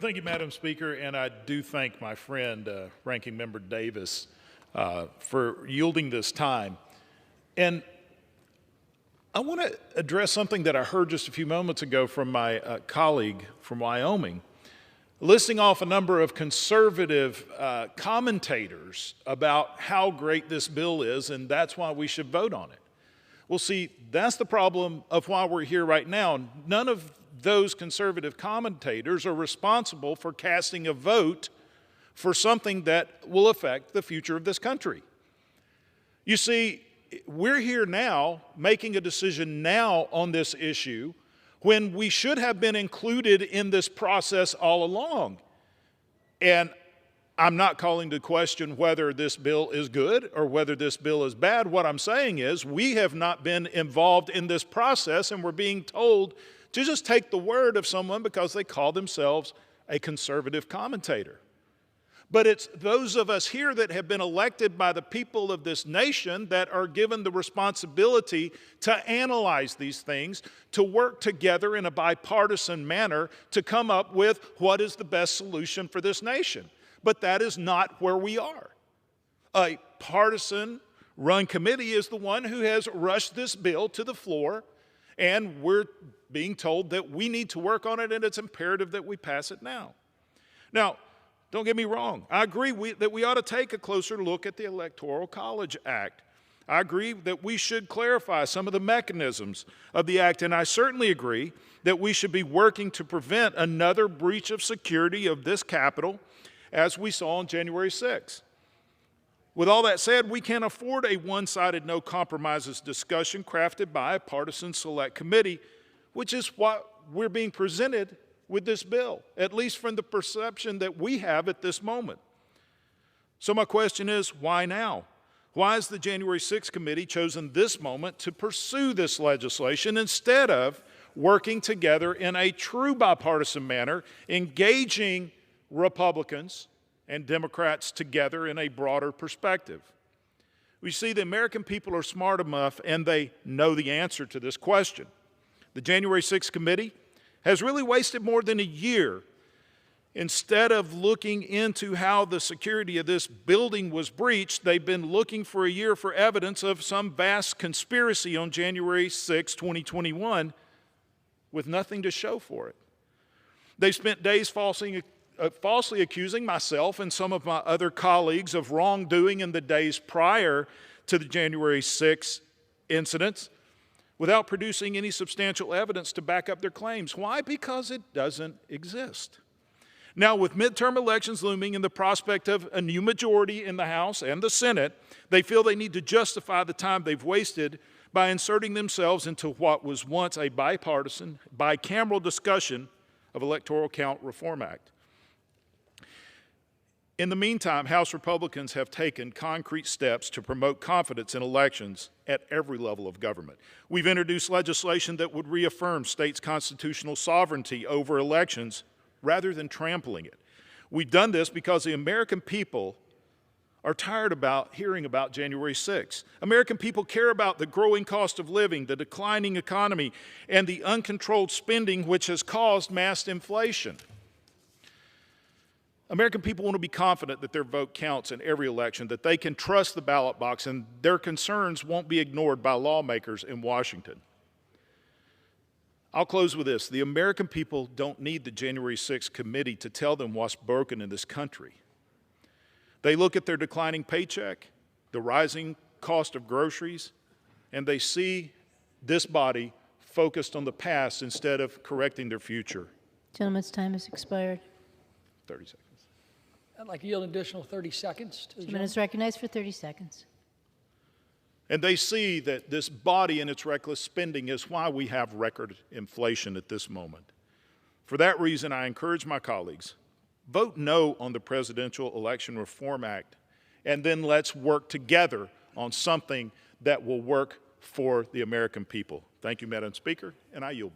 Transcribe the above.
Thank you, Madam Speaker, and I do thank my friend, Ranking Member Davis, for yielding this time. And I want to address something that I heard just a few moments ago from my colleague from Wyoming, listing off a number of conservative commentators about how great this bill is, and that's why we should vote on it. Well, see, that's the problem of why we're here right now. None of those conservative commentators are responsible for casting a vote for something that will affect the future of this country. You see, we're here now making a decision now on this issue when we should have been included in this process all along. And I'm not calling to question whether this bill is good or whether this bill is bad. What I'm saying is we have not been involved in this process, and we're being told to just take the word of someone because they call themselves a conservative commentator. But it's those of us here that have been elected by the people of this nation that are given the responsibility to analyze these things, to work together in a bipartisan manner to come up with what is the best solution for this nation. But that is not where we are. A partisan-run committee is the one who has rushed this bill to the floor, and we're being told that we need to work on it and it's imperative that we pass it now. Now, don't get me wrong. I agree that we ought to take a closer look at the Electoral College Act. I agree that we should clarify some of the mechanisms of the act, and I certainly agree that we should be working to prevent another breach of security of this Capitol as we saw on January 6th. With all that said, we can't afford a one-sided no compromises discussion crafted by a partisan select committee, which is what we're being presented with this bill, at least from the perception that we have at this moment. So my question is, why now? Why has the January 6th committee chosen this moment to pursue this legislation instead of working together in a true bipartisan manner, engaging Republicans and Democrats together in a broader perspective? We see the American people are smart enough and they know the answer to this question. The January 6th committee has really wasted more than a year. Instead of looking into how the security of this building was breached, they've been looking for a year for evidence of some vast conspiracy on January 6, 2021, with nothing to show for it. They've spent days falsely accusing myself and some of my other colleagues of wrongdoing in the days prior to the January 6 incidents without producing any substantial evidence to back up their claims. Why? Because it doesn't exist. Now, with midterm elections looming and the prospect of a new majority in the House and the Senate, they feel they need to justify the time they've wasted by inserting themselves into what was once a bipartisan, bicameral discussion of Electoral Count Reform Act. In the meantime, House Republicans have taken concrete steps to promote confidence in elections at every level of government. We've introduced legislation that would reaffirm states' constitutional sovereignty over elections rather than trampling it. We've done this because the American people are tired about hearing about January 6th. American people care about the growing cost of living, the declining economy, and the uncontrolled spending which has caused mass inflation. American people want to be confident that their vote counts in every election, that they can trust the ballot box, and their concerns won't be ignored by lawmakers in Washington. I'll close with this. The American people don't need the January 6th committee to tell them what's broken in this country. They look at their declining paycheck, the rising cost of groceries, and they see this body focused on the past instead of correcting their future. Gentleman's time has expired. 30 seconds. I'd like to yield an additional 30 seconds to the Gentleman is recognized for 30 seconds. And they see that this body and its reckless spending is why we have record inflation at this moment. For that reason, I encourage my colleagues, vote no on the Presidential Election Reform Act, and then let's work together on something that will work for the American people. Thank you, Madam Speaker, and I yield.